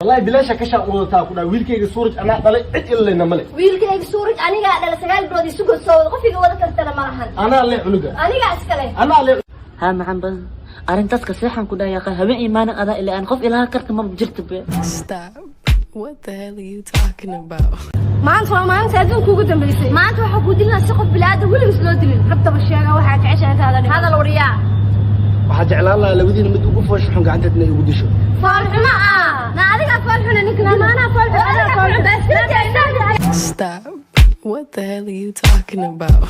والله بلاش كشاف وضعتها كنا ويلكي سورج أنا طلع إلا إنما ملك ويلكي سورج أنا قاعد على سجال برودي سوق الصوت قفي وضعت التلا مرحن أنا اللي عنقة أنا قاعد أسكله أنا اللي ها معن بس أرنتس كسيحن كده يا أخي هبي إيمان أذا اللي أنخف إلها كرت ما بجرت بيه. Stop. What the hell are you talking about? ما أنت أدون كوجو تنبليسي ما أنت وحكود لنا سقف بلاد ولا مسلودين ربط بالشارع وحاجة عشان هذا الورياء وحاجة على الله لو دينا متوقف وش حن قاعدة يودشوا فرحنا ناديك فرحنا نكنا ما أنا فرحنا Stop. What the hell are you talking about?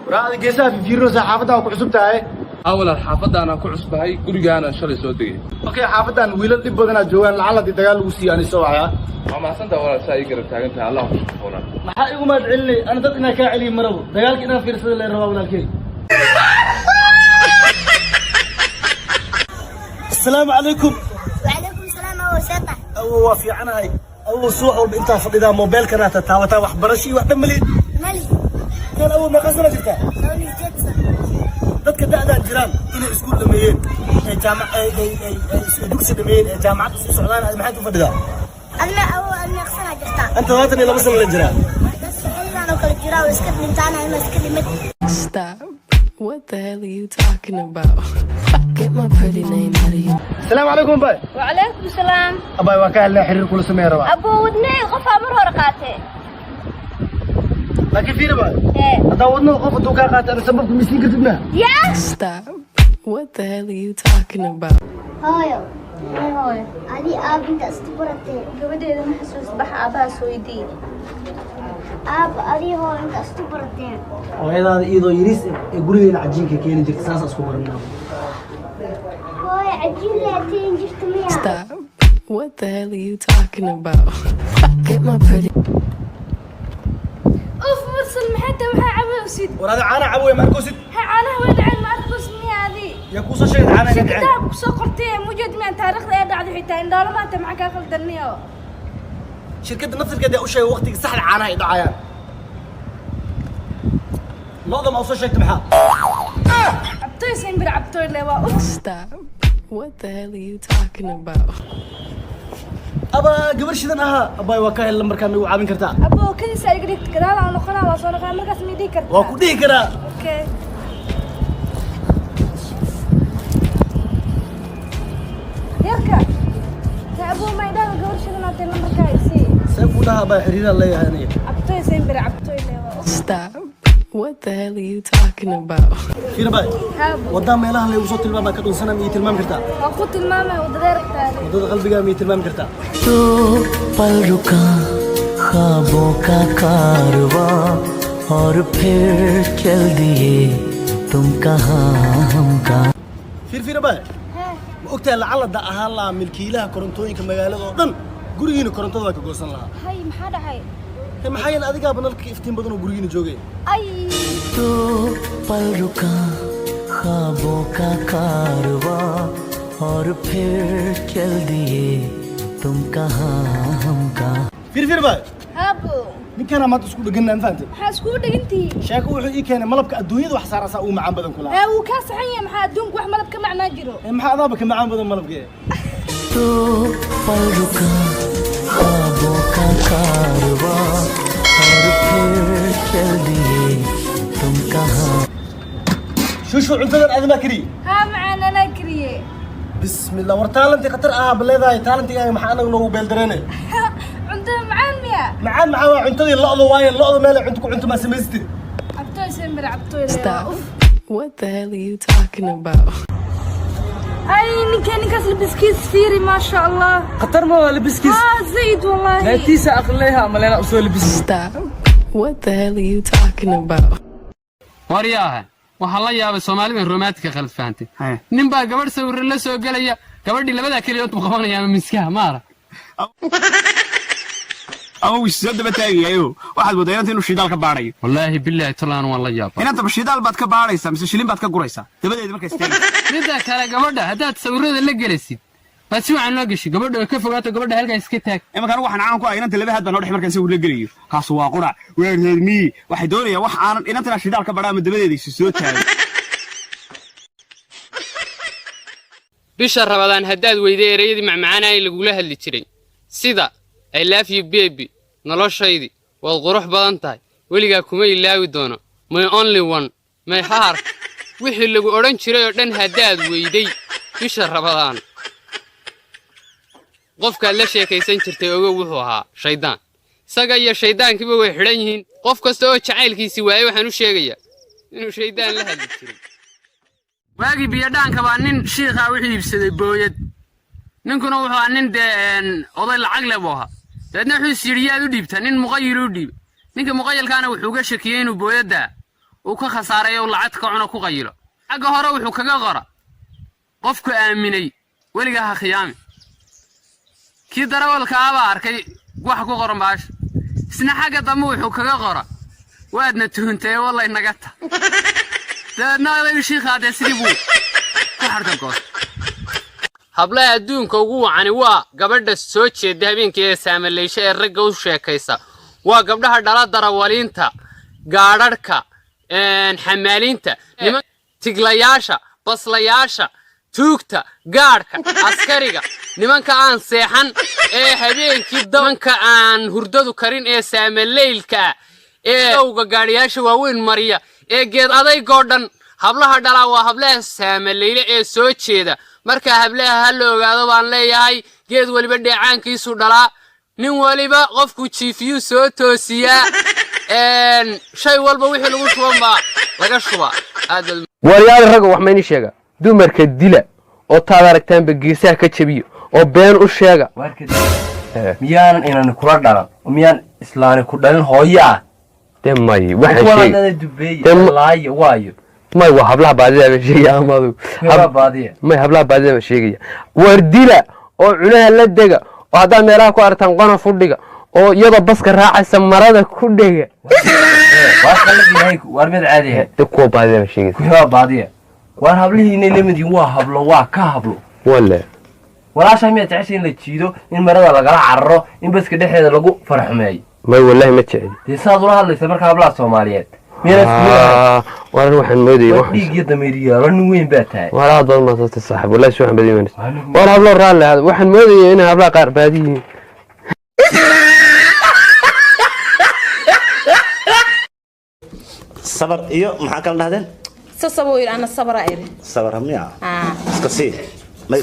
رأي جيسا في فيروس حافظة وكعصبتها أولا حافظة أنا كعصبها هاي كل أنا شلي سودي. أوكي حافظة أنا ويلد اللي بدنا جوان لعل دي تقال وسي أنا سواها. ما سنت ولا شيء قرب تعرف الله سبحانه. ما حقيقة ما تعلي أنا تطلع كعلي مرو تقال كنا في رسالة اللي روا ولا الكل. السلام عليكم. وعليكم السلام أول سطح أو في عنا هاي أول صوح وبنت فضيدا موبايل كنا تتاوتا وحبرشي وحدملي. ملي كان أول ما قصنا جبتها. لوني جتسا dadka da'da jiraan inay isku dhameeyeen ee jaamac ay dugsi dhameeyeen ee jaamacad soo socdaan maxay u fadhidaa أنا أقصنا جرتا anta 22 sano la jiraa بس أنا كل جرا وسكت من تانا أنا سكت من Stop. What the hell are you talking about? Get my pretty name out of you. السلام عليكم باي وعليكم السلام abay waa ka helnaa xiriir kula sameeyo rabaa أبو ودني قفا مرة رقاته laakiin fiir baa إيه hadaa wadno qof intuu ka qaato ana sababka miskiin ka dibna يا Stop. What the hell are you talking about? هايو هاي أدي أبي تستبرتي قبل إذا ما حسوس بح أبا سويدي أدي هو أنت استبرتي hooyadaada iyadoo yiriis ee gurigeena cajiinka keeni jirtay saas isku baranaa هاي عجيب لي أتين جبت مياه Stop. What the hell are you talking about? Get my pretty. أوف مرسل محتى وها عبوسيد war hada caana caboy markoosid ها أنا وين عين ما أركز مياه هذه yaa ku soo sheegay caana gacan كتاب سقرتي موجود من تاريخ ذا دعد حتى إن دار ما أنت معك أخذ الدنيا shirkadda naftirkeeda u sheegay waqtiga saxda caana ay dhacayaan looda ma soo sheegtay maxaa عبتوي سيمبر عبتوي اللي أوف Stop. What the hell are you talking about? aba gabar shidan aha abay waa ka hel lambarka ma u caawin kartaa أبو كذا سأقولك كذا لا أنا خلاص وصار كلام مركز ميدي كرت waa ku dhihi karaa أوكي يركع يا أبو ما يدار قبل شو نعطي المركز يصير see ku dhaha baa xiriir la yahay aniga عبتوي سيمبر عبتوي اللي أوف Stop. What the hell are you talking about? fiir bay هابو wadaa meelaha la igu soo tilmaama ka dhunsana ma ii tilmaami kartaa أخوت الماما ودرك تاني wadada qalbiga ma ii tilmaami kartaa तो पल रुका ख्वाबों का कारवां और फिर चल दिए तुम कहाँ हम कहाँ fiir fiir bay ها ma ogtahay lacalada ahaan lahaa milkiilaha korontooyinka magaalada oo dhan gurigiina korontada waa ka goosan lahaa هاي محدا هاي maxaa yeelay adigaaba nalka iftiin badan oo gurigiina joogay أي तो पल रुका ख्वाबों का कारवां और फिर चल दिए तुम कहाँ हम कहाँ fiir fiir bay هابو ninkaan maanta isku dhaganaan fahamtay حاسكود أنتي sheeko wuxuu ii keenay malabka adduunyada wax saaraysa uu macaan badan kula ها وكاس حية محا دونك واحد ملب كمع ناجرو maxaa adaaba ka macaan badan malabkee तो पल रुका ख्वाबों का कारवां और फिर चल दिए तुम कहाँ shushu cuntadan adima kari ها معنا أنا كريه bismillah war taalantii khatar ah baleedahay taalantigaaga maxaa anaga noogu beeldareene عندنا معان ميا macaan maxaa waa cuntadii lo'da waaye lo'da meel ay cunto ku cunto maa samaystid عبتوي سيمبر عبتوي اللي Stop. أوف What the hell are you talking about? أي نكاس البسكيت فيري ما شاء الله خطر ما لبسكيس. زيد والله لا تيسا أقليها ملينا أصول لبس. Stop. What the hell are you talking about? waryaha waxa la yaabay Soomaalidu in romantika khalad fahamtay nin baa gabadh sawir la soo galaya gabadhii labada kaliya uu qabanaya miskiha maara أو السد بتاعي واحد بدأنا إنه شيدال كباري wallahi billahi talaan waan la yaabay هنا أنت بشيدال بعد كباري سام سشيلين بعد كقريسة تبدأ إذا ما كيستاهل mida kale gabadha hadaad sawirada la gelisid baa si wacan loo gashay gabadha ka fogaato gabadha halka iska taag إما كانوا واحد عام كوا إن أنت اللي بهاد بنروح مركز سوي لقريه كاسوا قرع وين هرمي واحد دوري واحد عام إن أنت شيدال كباري من تبدأ دي سوت هاي bisha rabadaan haddaad weyday erayadii macmacaana in lagula hadli jiray sida I love you baby noloshaydii waad qurux badan tahay weligaa kuma ilaawi doono my only one my heart wixii lagu odhan jiray oo dhan haddaad weyday bisha rabadaan qofkaad la sheekaysan jirtay ogow wuxuu ahaa shaydaan isaga iyo shayddaankiiba way xidhan yihiin qof kasta oo jacaylkiisii waayey waxaan u sheegayaa inuu shaydaan la hadli jiray waagii biyadhaanka baa nin shiikhaa wuxuu iibsaday booyad ninkuna wuxuu ahaa nin dee oday lacag leh buu ahaa dabeedna wuxuu is yidhi yaad u dhiibta nin muqayil u dhiiba ninka muqayilkaana wuxuu ga shakiyey inuu booyadda uu ka khasaaray oo lacag ka cuno ku qayilo xagga hore wuxuu kaga qora qofku aaminay weligaa ha khiyaami kii darawalka abaa arkay wax ku qoran baasha isna xagga dambe wuxuu kaga qora waadna tuhuntay wallay naga ta dabeedna odaygu shiikhaa dee sidii buu ku xarka goos hablaha adduunka ugu wacani waa gabadha soo jeeda habeenkii ee saamaleysha ee ragga u sheekaysa waa gabdhaha dhala darawaliinta gaadhadhka xamaaliinta tiglayaasha baslayaasha tuugta gaadhka askariga nimanka aan seexan ee habeenkii dabanka aan hurdadu karin ee saamaleylka ee awga gaadhiyaasha waaweyn mariya ee geed adaygoo dhan hablaha dhalaa waa hablaha saamaleyle ee soo jeeda marka hablaha ha la ogaado baan leeyahay geed waliba dheecaankiisu dhalaa nin waliba qofku jiifiyuu soo toosiyaa shay walba wixii lagu shuban baa laga shubaa waryaali ragga wax mayni sheega dumarka dila oo taad aragtaanba geesaha ka jabiyo oo been u sheega miyaanan inaan kula dhalan oo miyaan islaani ku dhalin hooyo ah de may waayo may waa hablaha baadida sheegaya amadu may hablaha baadida sheegaya war dila oo cunaha la dega oo haddaa meelaha ku aragtaan qonof u dhiga oo iyadoo baska raacaysa marada ku dhega war mid caadi ah de kuwa baadida sheegaya kuwa baadiya war hablihiina lamid yihiin waa hablo waa ka hablo wala walaasha miyaad jeceshay in la jiido in marada lagala cararo in baska dhexdeeda lagu farxumeeyo may wallahi ma jeceli dee saad ula hadlaysa marka hablaha Soomaaliyeed war waxaan moodayay wax dhiig iyo dameeriyo la nin weyn baa tahay wala dad ma soo saaxiib wallahi soo xambadii man war hablo raal leh waxaan moodayay in hablaha qaar baadiyiin sabar iyo maxaa kala dhahdeen sasabo ana sabra iri sabra miya iska si ma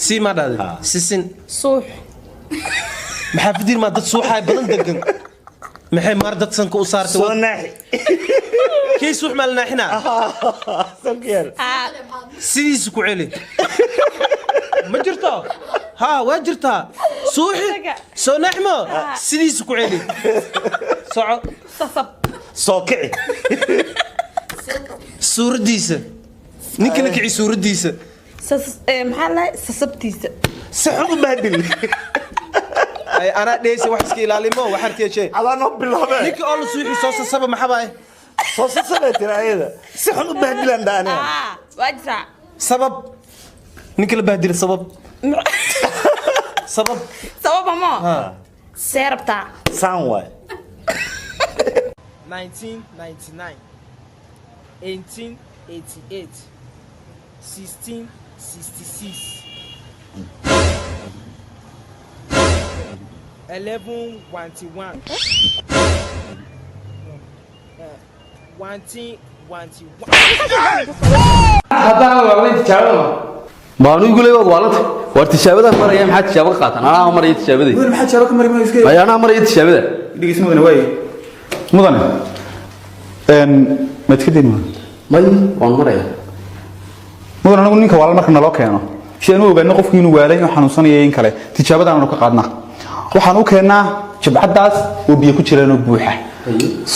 si ma dhahdeen sisin suux maxaa fidir ma dad suuxay badan degan maxay maar dad sanka u saartay soo naaxi kii suux mal naaxina sankeer sidiis ku celi ma jirto ha waa jirtaa suuxi soo naaxmo sidiis ku celi soco sasab soo kici suuradiisa ninka la kici suuradiisa maxaa la sasabtiisa saxu baadil ay ana dheesay wax iska ilaalimo waxa arkeeyay adana bilaabay ninka oo la suuxi soo sasaba maxaa soo sasaba tiraayada saxu baadilan daana wajra sabab ninka la baadil sabab sabab ma serabta sanway 1999 1888 1666 1111 maanu igu leeyahay waalad war tijaabada maraya maxaa tijaabada qaatan anaa maraya tijaabada weyn maxaa tijaabada maray ma iska ay anaa maraya tijaabada dhigis mudane way mudane ma tkadin may waan maraya mudane anagu ninka waalad marka naloo keeno si aanu ogaano qofkii inuu waalay oo xanuunsanaya in kale tijaabada aanu ka qaadnaa waxaan u keenaa jabcadaas oo biyo ku jiraan oo buuxa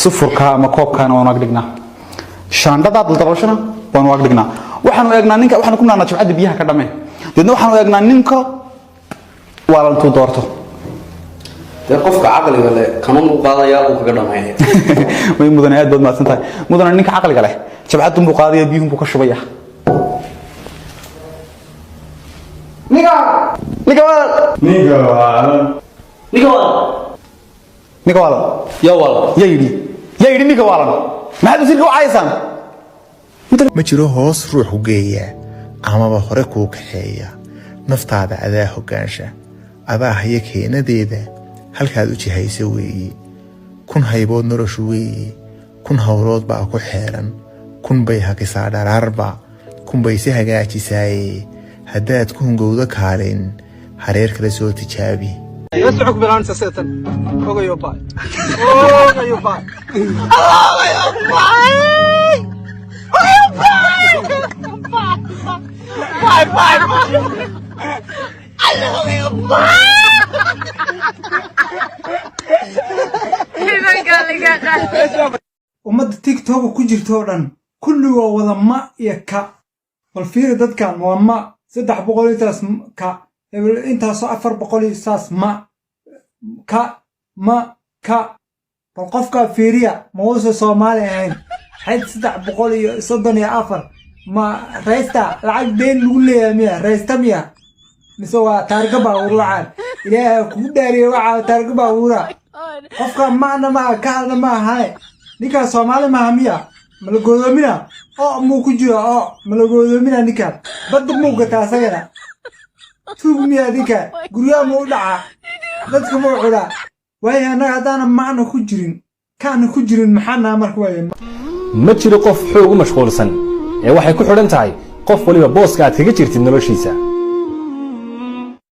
sufurka ama koobkaana waan ag dhignaa shaandhada daldabalashana waan ag dhignaa waxaanu eegnaa ninka waxaan ku naanaa jabcada biyaha ka dhamee dadna waxaanu eegnaa ninka waalantuu doorto dee qofka caqliga leh kama muuqaadayaa uu kaga dhameeya way mudane aad baad mahadsan tahay mudane ninka caqliga leh jabcadun buu qaadaya biyuhun buu ka shubaya niga wala ya yidhi ninka waalan maxaad wasiirka u caayasaan ma jiro hoos ruux u geeya amaba hore kuu kaxeeya naftaada adaa hogaansha adaa haya keenadeeda halkaad u jihaysa weeye kun haybood noloshu weeye kun howlood baa ku xeeran kun bay hakisaa dharaarba kun bay si hagaajisaaye haddaad ku hungowdo kaalin hareer kala soo tijaabi يسعك بالانسى سيتن اوغا يو باي ummadda tiktok ku jirto oo dhan kulligoo wada ma iyo ka bal fiiri dadkan waa ma 300 intaas ka intaasoo 400 saas ma ka bal qofka fiiriya ma uusan Soomaali ahayn xid 334 ma raysta lacag deen lagu leeyahay miya raysta miya mise waa taarga baabuur waxaan ilaahay ku dhaariyo waxa taarga baabuura qofka maana ma kaana ma ahay ninka Soomaali ma miya ma la go'doomina oo muu ku jiro oo ma la go'doomina ninka badda muu gataa asagana tuugmiya ninka guriga muu dhaca dadka muu cuna way anaga hadana maana ku jirin kaana ku jirin maxana marka way ma jiro qof xoog u mashquulsan ee waxay ku xidhan tahay qof waliba booska aad kaga jirtid noloshiisa